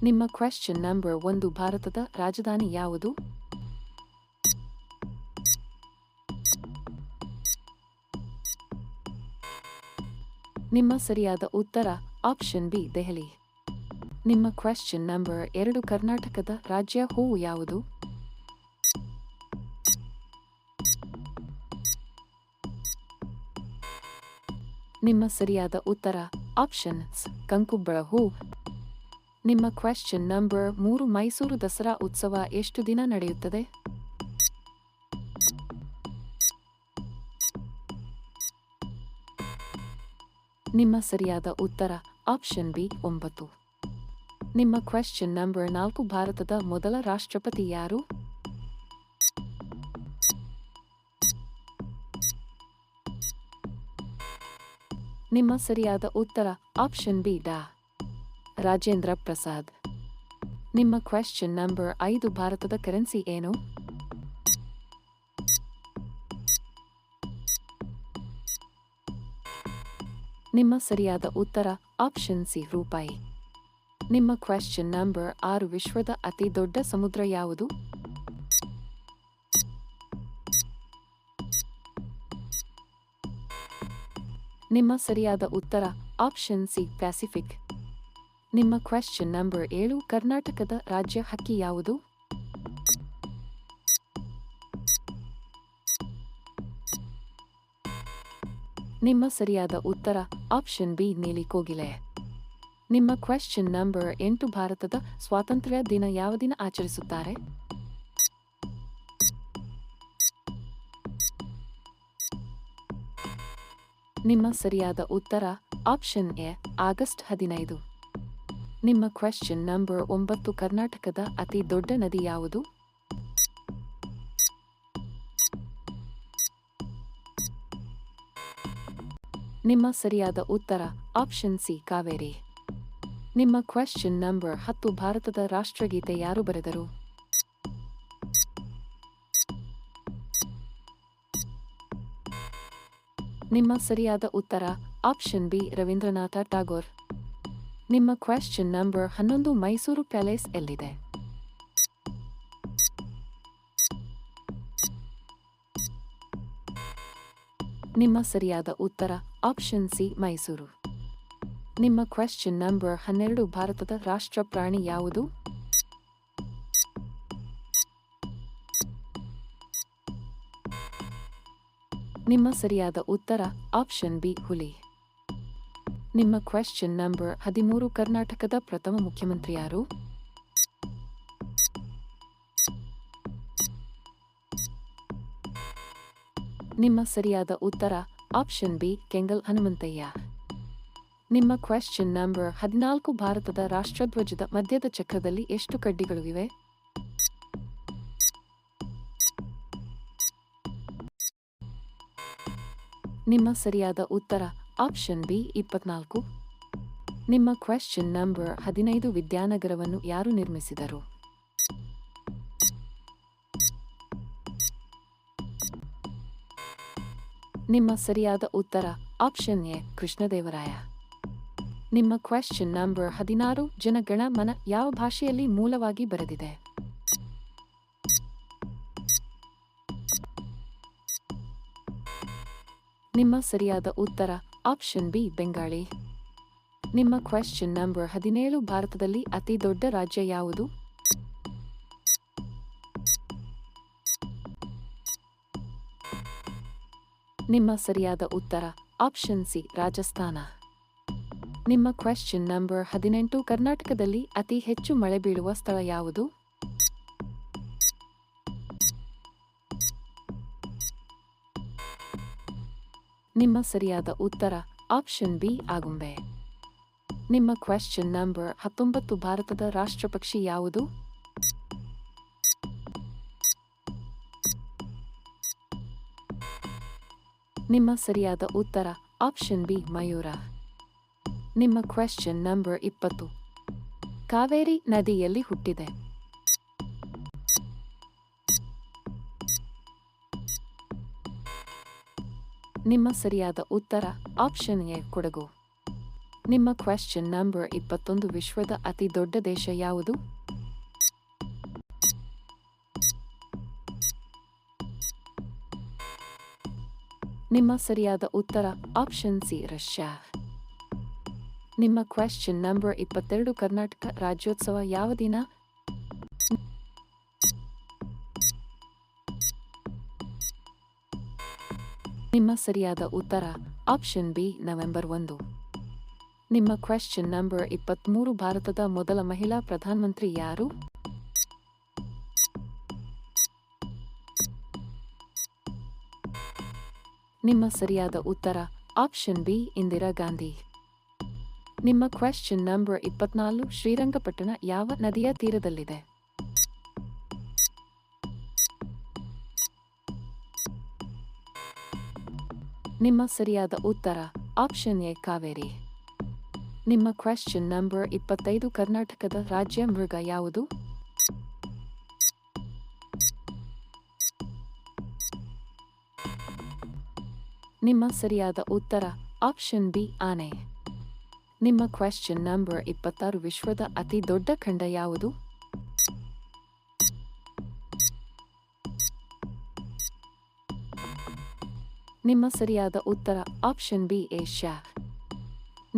ನಿಮ್ಮ question number 1 ಭಾರತದ ರಾಜಧಾನಿ ಯಾವುದು? ನಿಮ್ಮ ಸರಿಯಾದ ಉತ್ತರ ಆಪ್ಷನ್ ಬಿ ದೆಹಲಿ. ನಿಮ್ಮ ಕ್ವೆಶ್ಚನ್ ನಂಬರ್ 2 ಕರ್ನಾಟಕದ ರಾಜ್ಯ ಹೂವು ಯಾವುದು? ನಿಮ್ಮ ಸರಿಯಾದ ಉತ್ತರ ಆಪ್ಷನ್ಸ್ ಕಂಕುಬ್ಬಳ ಹೂ. ನಿಮ್ಮ ಕ್ವೆಶ್ಚನ್ ನಂಬರ್ 3 ಮೈಸೂರು ದಸರಾ ಉತ್ಸವ ಎಷ್ಟು ದಿನ ನಡೆಯುತ್ತದೆ? ನಿಮ್ಮ ಸರಿಯಾದ ಉತ್ತರ ಆಪ್ಷನ್ ಬಿ 9. ನಿಮ್ಮ ಕ್ವೆಶ್ಚನ್ ನಂಬರ್ 4 ಭಾರತದ ಮೊದಲ ರಾಷ್ಟ್ರಪತಿ ಯಾರು? ನಿಮ್ಮ ಸರಿಯಾದ ಉತ್ತರ ಆಪ್ಷನ್ ಬಿ ಡಾ. ರಾಜೇಂದ್ರ ಪ್ರಸಾದ್. ನಿಮ್ಮ ಕ್ವೆಶ್ಚನ್ ನಂಬರ್ 5 ಭಾರತದ ಕರೆನ್ಸಿ ಏನು? ನಿಮ್ಮ ಸರಿಯಾದ ಉತ್ತರ ಆಪ್ಷನ್ ಸಿ ರೂಪಾಯಿ. ನಿಮ್ಮ ಕ್ವೆಶ್ಚನ್ ನಂಬರ್ 6 ವಿಶ್ವದ ಅತಿ ದೊಡ್ಡ ಸಮುದ್ರ ಯಾವುದು? ನಿಮ್ಮ ಸರಿಯಾದ ಉತ್ತರ ಆಪ್ಷನ್ ಸಿ ಪ್ಯಾಸಿಫಿಕ್. ನಿಮ್ಮ ಕ್ವೆಶ್ಚನ್ ನಂಬರ್ 7 ಕರ್ನಾಟಕದ ರಾಜ್ಯ ಹಕ್ಕಿ ಯಾವುದು? ನಿಮ್ಮ ಸರಿಯಾದ ಉತ್ತರ ಆಪ್ಷನ್ ಬಿ ನೀಲಿ ಕೋಗಿಲೆ. ನಿಮ್ಮ ಕ್ವೆಶ್ಚನ್ ನಂಬರ್ 8 ಭಾರತದ ಸ್ವಾತಂತ್ರ್ಯ ದಿನ ಯಾವ ದಿನ ಆಚರಿಸುತ್ತಾರೆ? ನಿಮ್ಮ ಸರಿಯಾದ ಉತ್ತರ ಆಪ್ಷನ್ ಎ ಆಗಸ್ಟ್ 15. ನಿಮ್ಮ ಕ್ವೆಶ್ಚನ್ ನಂಬರ್ 9 ಕರ್ನಾಟಕದ ಅತಿ ದೊಡ್ಡ ನದಿ ಯಾವುದು? ನಿಮ್ಮ ಸರಿಯಾದ ಉತ್ತರ ಆಪ್ಷನ್ ಸಿ ಕಾವೇರಿ. ನಿಮ್ಮ ಕ್ವೆಶ್ಚನ್ ನಂಬರ್ 10 ಭಾರತದ ರಾಷ್ಟ್ರಗೀತೆ ಯಾರು ಬರೆದರು? ನಿಮ್ಮ ಸರಿಯಾದ ಉತ್ತರ ಆಪ್ಷನ್ ಬಿ ರವೀಂದ್ರನಾಥ ಟಾಗೋರ್. ನಿಮ್ಮ ಕ್ವೆಶ್ಚನ್ ನಂಬರ್ 11 ಮೈಸೂರು ಪ್ಯಾಲೇಸ್ ಎಲ್ಲಿದೆ? ನಿಮ್ಮ ಸರಿಯಾದ ಉತ್ತರ ಆಪ್ಷನ್ ಸಿ ಮೈಸೂರು. ನಿಮ್ಮ ಕ್ವೆಶ್ಚನ್ ನಂಬರ್ 12 ಭಾರತದ ರಾಷ್ಟ್ರ ಪ್ರಾಣಿ ಯಾವುದು? ನಿಮ್ಮ ಸರಿಯಾದ ಉತ್ತರ ಆಪ್ಷನ್ ಬಿ ಹುಲಿ. ನಿಮ್ಮ ಕ್ವೆಶ್ಚನ್ ನಂಬರ್ 13 ಕರ್ನಾಟಕದ ಪ್ರಥಮ ಮುಖ್ಯಮಂತ್ರಿ ಯಾರು? ನಿಮ್ಮ ಸರಿಯಾದ ಉತ್ತರ ಆಪ್ಷನ್ ಬಿ ಕೆಂಗಲ್ ಹನುಮಂತಯ್ಯ. ನಿಮ್ಮ ಕ್ವೆಶ್ಚನ್ ನಂಬರ್ 14 ಭಾರತದ ರಾಷ್ಟ್ರಧ್ವಜದ ಮಧ್ಯದ ಚಕ್ರದಲ್ಲಿ ಎಷ್ಟು ಕಡ್ಡಿಗಳು ಇವೆ? ನಿಮ್ಮ ಸರಿಯಾದ ಉತ್ತರ ಆಪ್ಷನ್ ಬಿ 24. ನಿಮ್ಮ ಕ್ವೆಶ್ಚನ್ ನಂಬರ್ 15 ವಿದ್ಯಾನಗರವನ್ನು ಯಾರು ನಿರ್ಮಿಸಿದರು? ನಿಮ್ಮ ಸರಿಯಾದ ಉತ್ತರ ಆಪ್ಷನ್ ಎ ಕೃಷ್ಣದೇವರಾಯ. ನಿಮ್ಮ ಕ್ವೆಶ್ಚನ್ ನಂಬರ್ 16 ಜನಗಣ ಮನ ಯಾವ ಭಾಷೆಯಲ್ಲಿ ಮೂಲವಾಗಿ ಬರೆದಿದೆ? ನಿಮ್ಮ ಸರಿಯಾದ ಉತ್ತರ ಆಪ್ಷನ್ ಬಿ ಬೆಂಗಾಳಿ. ನಿಮ್ಮ ಕ್ವೆಶ್ಚನ್ ನಂಬರ್ 17 ಭಾರತದಲ್ಲಿ ಅತಿ ದೊಡ್ಡ ರಾಜ್ಯ ಯಾವುದು? ನಿಮ್ಮ ಸರಿಯಾದ ಉತ್ತರ ಆಪ್ಷನ್ ಸಿ ರಾಜಸ್ಥಾನ. ನಿಮ್ಮ ಕ್ವೆಶ್ಚನ್ ನಂಬರ್ 18 ಕರ್ನಾಟಕದಲ್ಲಿ ಅತಿ ಹೆಚ್ಚು ಮಳೆ ಬೀಳುವ ಸ್ಥಳ ಯಾವುದು? ನಿಮ್ಮ ಸರಿಯಾದ ಉತ್ತರ ಆಪ್ಷನ್ ಬಿ ಆಗುಂಬೆ. ನಿಮ್ಮ ಕ್ವೆಶ್ಚನ್ ನಂಬರ್ 19 ಭಾರತದ ರಾಷ್ಟ್ರಪಕ್ಷಿ ಯಾವುದು? ನಿಮ್ಮ ಸರಿಯಾದ ಉತ್ತರ ಆಪ್ಷನ್ ಬಿ ಮಯೂರ. ನಿಮ್ಮ ಕ್ವೆಶ್ಚನ್ ನಂಬರ್ 20 ಕಾವೇರಿ ನದಿಯಲ್ಲಿ ಹುಟ್ಟಿದೆ? ನಿಮ್ಮ ಸರಿಯಾದ ಉತ್ತರ ಆಪ್ಷನ್ ಎ ಕೊಡಗು. ನಿಮ್ಮ ಕ್ವೆಶ್ಚನ್ ನಂಬರ್ 21 ವಿಶ್ವದ ಅತಿ ದೊಡ್ಡ ದೇಶ ಯಾವುದು? ನಿಮ್ಮ ಸರಿಯಾದ ಉತ್ತರ ಆಪ್ಷನ್ ಸಿ ರಷ್ಯಾ. ನಿಮ್ಮ ಕ್ವೆಶ್ಚನ್ ನಂಬರ್ 22 ಕರ್ನಾಟಕ ರಾಜ್ಯೋತ್ಸವ ಯಾವ ದಿನ? ನಿಮ್ಮ ಸರಿಯಾದ ಉತ್ತರ ಆಪ್ಷನ್ ಬಿ ನವೆಂಬರ್ 1. ನಿಮ್ಮ ಕ್ವೆಶ್ಚನ್ ನಂಬರ್ 23 ಭಾರತದ ಮೊದಲ ಮಹಿಳಾ ಪ್ರಧಾನಮಂತ್ರಿ ಯಾರು? ನಿಮ್ಮ ಸರಿಯಾದ ಉತ್ತರ ಆಪ್ಷನ್ ಬಿ ಇಂದಿರಾ ಗಾಂಧಿ. ನಿಮ್ಮ ಕ್ವೆಶ್ಚನ್ ನಂಬರ್ 24 ಶ್ರೀರಂಗಪಟ್ಟಣ ಯಾವ ನದಿಯ ತೀರದಲ್ಲಿದೆ? ನಿಮ್ಮ ಸರಿಯಾದ ಉತ್ತರ ಆಪ್ಷನ್ ಎ ಕಾವೇರಿ. ನಿಮ್ಮ ಕ್ವೆಶ್ಚನ್ ನಂಬರ್ 25 ಕರ್ನಾಟಕದ ರಾಜ್ಯ ಮೃಗ ಯಾವುದು? ನಿಮ್ಮ ಸರಿಯಾದ ಉತ್ತರ ಆಪ್ಷನ್ ಬಿ ಆನೆ. ನಿಮ್ಮ ಕ್ವೆಶ್ಚನ್ ನಂಬರ್ 26 ವಿಶ್ವದ ಅತಿ ದೊಡ್ಡ ಖಂಡ ಯಾವುದು? ನಿಮ್ಮ ಸರಿಯಾದ ಉತ್ತರ ಆಪ್ಷನ್ ಬಿ ಏಷ್ಯಾ.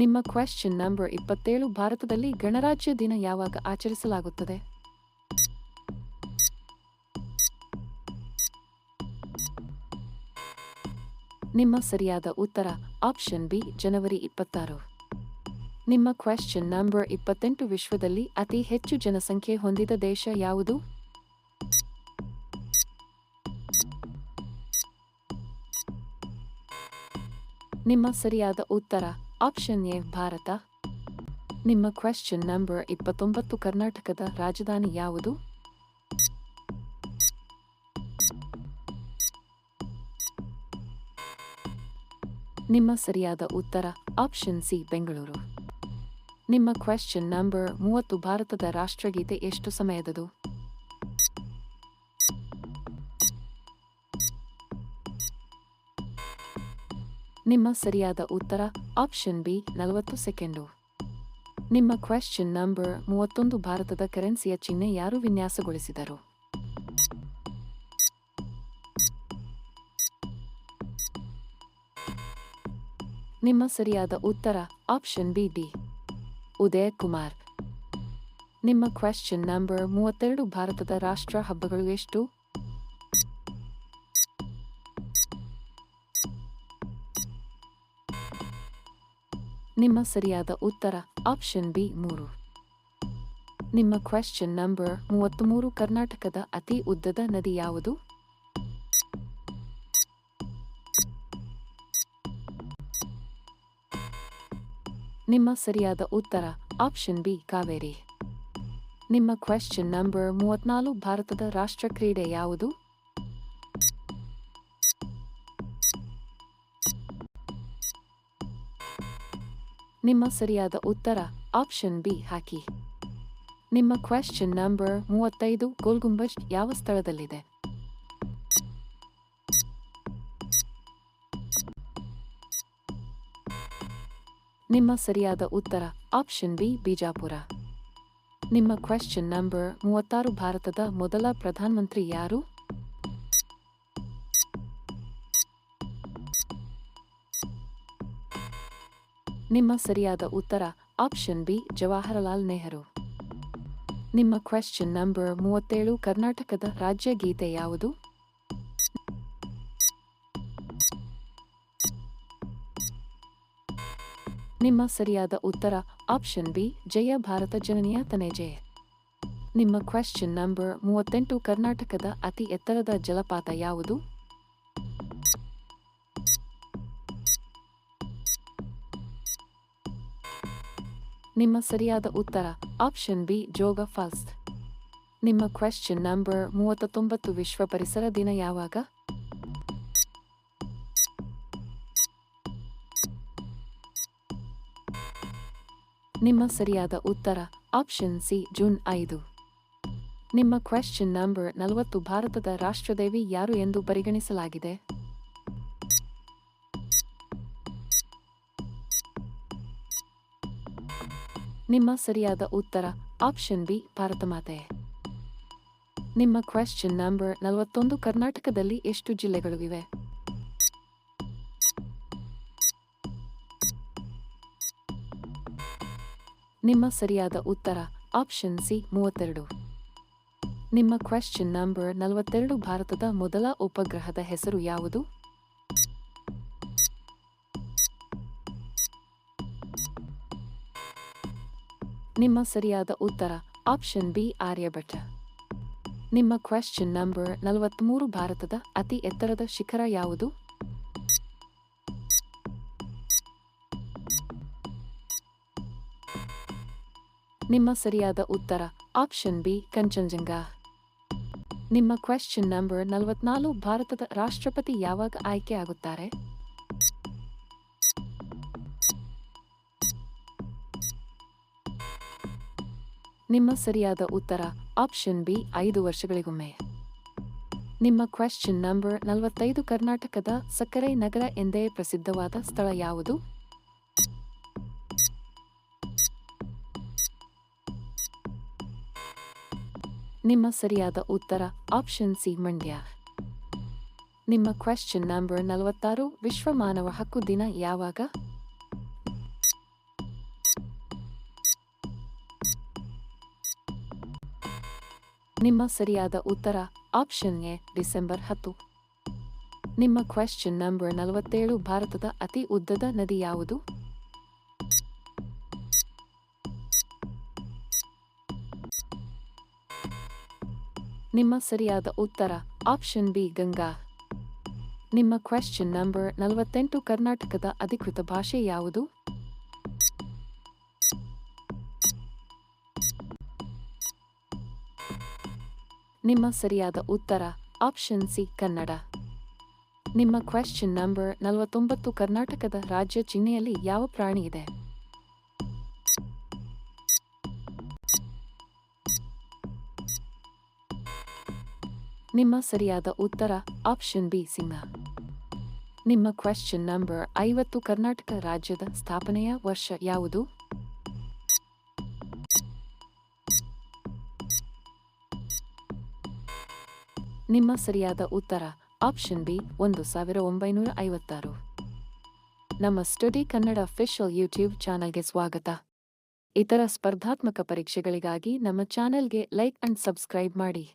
ನಿಮ್ಮ ಕ್ವೆಶ್ಚನ್ ನಂಬರ್ 27 ಭಾರತದಲ್ಲಿ ಗಣರಾಜ್ಯ ದಿನ ಯಾವಾಗ ಆಚರಿಸಲಾಗುತ್ತದೆ? ನಿಮ್ಮ ಸರಿಯಾದ ಉತ್ತರ ಆಪ್ಷನ್ ಬಿ ಜನವರಿ 26. ನಿಮ್ಮ ಕ್ವೆಶ್ಚನ್ ನಂಬರ್ 28 ವಿಶ್ವದಲ್ಲಿ ಅತಿ ಹೆಚ್ಚು ಜನಸಂಖ್ಯೆ ಹೊಂದಿದ ದೇಶ ಯಾವುದು? ನಿಮ್ಮ ಸರಿಯಾದ ಉತ್ತರ ಆಪ್ಷನ್ ಎ ಭಾರತ. ನಿಮ್ಮ ಕ್ವೆಶ್ಚನ್ ನಂಬರ್ 29 ಕರ್ನಾಟಕದ ರಾಜಧಾನಿ ಯಾವುದು? ನಿಮ್ಮ ಸರಿಯಾದ ಉತ್ತರ ಆಪ್ಷನ್ ಸಿ ಬೆಂಗಳೂರು. ನಿಮ್ಮ ಕ್ವೆಶ್ಚನ್ ನಂಬರ್ 30 ಭಾರತದ ರಾಷ್ಟ್ರಗೀತೆ ಎಷ್ಟು ಸಮಯದದು? ನಿಮ್ಮ ಸರಿಯಾದ ಉತ್ತರ ಆಪ್ಷನ್ ಬಿ 40 ಸೆಕೆಂಡು. ನಿಮ್ಮ ಕ್ವೆಶ್ಚನ್ ನಂಬರ್ 31 ಭಾರತದ ಕರೆನ್ಸಿಯ ಚಿಹ್ನೆ ಯಾರು ವಿನ್ಯಾಸಗೊಳಿಸಿದರು? ನಿಮ್ಮ ಸರಿಯಾದ ಉತ್ತರ option B D Uday Kumar. ನಿಮ್ಮ ಕ್ವೆಶ್ಚನ್ ನಂಬರ್ 32 ಭಾರತದ ರಾಷ್ಟ್ರ ಹಬ್ಬಗಳು ಎಷ್ಟು? ನಿಮ್ಮ ಸರಿಯಾದ ಉತ್ತರ ಆಪ್ಷನ್ ಬಿ 3. ನಿಮ್ಮ ಕ್ವೆಶ್ಚನ್ ನಂಬರ್ 33 ಕರ್ನಾಟಕದ ಅತಿ ಉದ್ದದ ನದಿ ಯಾವುದು? ನಿಮ್ಮ ಸರಿಯಾದ ಉತ್ತರ ಆಪ್ಷನ್ ಬಿ ಕಾವೇರಿ. ನಿಮ್ಮ ಕ್ವೆಶ್ಚನ್ ನಂಬರ್ 34 ಭಾರತದ ರಾಷ್ಟ್ರ ಕ್ರೀಡೆ ಯಾವುದು? ನಿಮ್ಮ ಸರಿಯಾದ ಉತ್ತರ ಆಪ್ಷನ್ ಬಿ ಹಾಕಿ. ನಿಮ್ಮ ಕ್ವೆಶ್ಚನ್ ನಂಬರ್ 35 ಗೋಲ್ ಗುಂಬಜ್ ಯಾವ ಸ್ಥಳದಲ್ಲಿದೆ? ನಿಮ್ಮ ಸರಿಯಾದ ಉತ್ತರ ಆಪ್ಷನ್ ಬಿ ಬಿಜಾಪುರ. ನಿಮ್ಮ ಕ್ವೆಶ್ಚನ್ ನಂಬರ್ 36 ಭಾರತದ ಮೊದಲ ಪ್ರಧಾನಮಂತ್ರಿ ಯಾರು? ನಿಮ್ಮ ಸರಿಯಾದ ಉತ್ತರ ಆಪ್ಷನ್ ಬಿ ಜವಾಹರಲಾಲ್ ನೆಹರು. ನಿಮ್ಮ ಕ್ವೆಶ್ಚನ್ ನಂಬರ್ 37 ಕರ್ನಾಟಕದ ರಾಜ್ಯ ಗೀತೆ ಯಾವುದು? ನಿಮ್ಮ ಸರಿಯಾದ ಉತ್ತರ ಆಪ್ಷನ್ ಬಿ ಜಯ ಭಾರತ ಜನನಿಯ ತನೆ ಜಯ. ನಿಮ್ಮ ಕ್ವೆಶ್ಚನ್ ನಂಬರ್ 38 ಕರ್ನಾಟಕದ ಅತಿ ಎತ್ತರದ ಜಲಪಾತ ಯಾವುದು? ನಿಮ್ಮ ಸರಿಯಾದ ಉತ್ತರ ಆಪ್ಷನ್ ಬಿ ಜೋಗ ಫಾಲ್ಸ್. ನಿಮ್ಮ ಕ್ವೆಶ್ಚನ್ ನಂಬರ್ 39 ವಿಶ್ವ ಪರಿಸರ ದಿನ ಯಾವಾಗ? ನಿಮ್ಮ ಸರಿಯಾದ ಉತ್ತರ ಆಪ್ಷನ್ ಸಿ ಜೂನ್ 5. ನಿಮ್ಮ ಕ್ವೆಶ್ಚನ್ ನಂಬರ್ 40 ಭಾರತದ ರಾಷ್ಟ್ರದೇವಿ ಯಾರು ಎಂದು ಪರಿಗಣಿಸಲಾಗಿದೆ? ನಿಮ್ಮ ಸರಿಯಾದ ಉತ್ತರ ಆಪ್ಷನ್ ಬಿ ಭಾರತಮಾತೆ. ನಿಮ್ಮ ಕ್ವೆಶ್ಚನ್ ನಂಬರ್ 41 ಕರ್ನಾಟಕದಲ್ಲಿ ಎಷ್ಟು ಜಿಲ್ಲೆಗಳು ಇವೆ? ನಿಮ್ಮ ಸರಿಯಾದ ಉತ್ತರ ಆಪ್ಷನ್ ಸಿ 32. ನಿಮ್ಮ ಕ್ವೆಶ್ಚನ್ ನಂಬರ್ 42 ಭಾರತದ ಮೊದಲ ಉಪಗ್ರಹದ ಹೆಸರು ಯಾವುದು? ನಿಮ್ಮ ಸರಿಯಾದ ಉತ್ತರ ಆಪ್ಷನ್ ಬಿ ಆರ್ಯಭಟ. ನಿಮ್ಮ ಕ್ವೆಶ್ಚನ್ ನಂಬರ್ 43 ಭಾರತದ ಅತಿ ಎತ್ತರದ ಶಿಖರ ಯಾವುದು? ನಿಮ್ಮ ಸರಿಯಾದ ಉತ್ತರ ಆಪ್ಷನ್ ಬಿ ಕಂಚನಜಂಗಾ. ನಿಮ್ಮ ಕ್ವೆಶ್ಚನ್ ನಂಬರ್ 44 ಭಾರತದ ರಾಷ್ಟ್ರಪತಿ ಯಾವಾಗ ಆಯ್ಕೆ ಆಗುತ್ತಾರೆ? ನಿಮ್ಮ ಸರಿಯಾದ ಉತ್ತರ ಆಪ್ಷನ್ ಬಿ 5 ವರ್ಷಗಳಿಗೊಮ್ಮೆ. ನಿಮ್ಮ ಕ್ವೆಶ್ಚನ್ ನಂಬರ್ 45 ಕರ್ನಾಟಕದ ಸಕ್ಕರೆ ನಗರ ಎಂದೇ ಪ್ರಸಿದ್ಧವಾದ ಸ್ಥಳ ಯಾವುದು? ನಿಮ್ಮ ಸರಿಯಾದ ಉತ್ತರ ಆಪ್ಷನ್ ಸಿ ಮಂಡ್ಯ. ನಿಮ್ಮ ಕ್ವೆಶ್ಚನ್ ನಂಬರ್ 46 ವಿಶ್ವ ಮಾನವ ಹಕ್ಕು ದಿನ ಯಾವಾಗ? ನಿಮ್ಮ ಸರಿಯಾದ ಉತ್ತರ ಆಪ್ಷನ್ ಎ ಡಿಸೆಂಬರ್ 10. ನಿಮ್ಮ ಕ್ವೆಶ್ಚನ್ ನಂಬರ್ 47 ಭಾರತದ ಅತಿ ಉದ್ದದ ನದಿ ಯಾವುದು? ನಿಮ್ಮ ಸರಿಯಾದ ಉತ್ತರ ಆಪ್ಷನ್ ಬಿ ಗಂಗಾ. ನಿಮ್ಮ ಕ್ವೆಶ್ಚನ್ ನಂಬರ್ 48 ಕರ್ನಾಟಕದ ಅಧಿಕೃತ ಭಾಷೆ ಯಾವುದು? ನಿಮ್ಮ ಸರಿಯಾದ ಉತ್ತರ ಆಪ್ಷನ್ ಸಿ ಕನ್ನಡ. ನಿಮ್ಮ ಕ್ವೆಶ್ಚನ್ ನಂಬರ್ 49 ಕರ್ನಾಟಕದ ರಾಜ್ಯ ಚಿಹ್ನೆಯಲ್ಲಿ ಯಾವ ಪ್ರಾಣಿ ಇದೆ? ನಿಮ್ಮ ಸರಿಯಾದ ಉತ್ತರ ಆಪ್ಷನ್ ಬಿ ಸಿಂಹ. ನಿಮ್ಮ ಕ್ವೆಶ್ಚನ್ ನಂಬರ್ 50 ಕರ್ನಾಟಕ ರಾಜ್ಯದ ಸ್ಥಾಪನೆಯ ವರ್ಷ ಯಾವುದು? ನಿಮ್ಮ ಸರಿಯಾದ ಉತ್ತರ ಆಪ್ಷನ್ ಬಿ 1956. ನಮ್ಮ ಸ್ಟಡಿ ಕನ್ನಡ ಅಫಿಷಿಯಲ್ ಯೂಟ್ಯೂಬ್ ಚಾನಲ್ಗೆ ಸ್ವಾಗತ. ಇತರ ಸ್ಪರ್ಧಾತ್ಮಕ ಪರೀಕ್ಷೆಗಳಿಗಾಗಿ ನಮ್ಮ ಚಾನೆಲ್ಗೆ ಲೈಕ್ ಅಂಡ್ ಸಬ್ಸ್ಕ್ರೈಬ್ ಮಾಡಿ.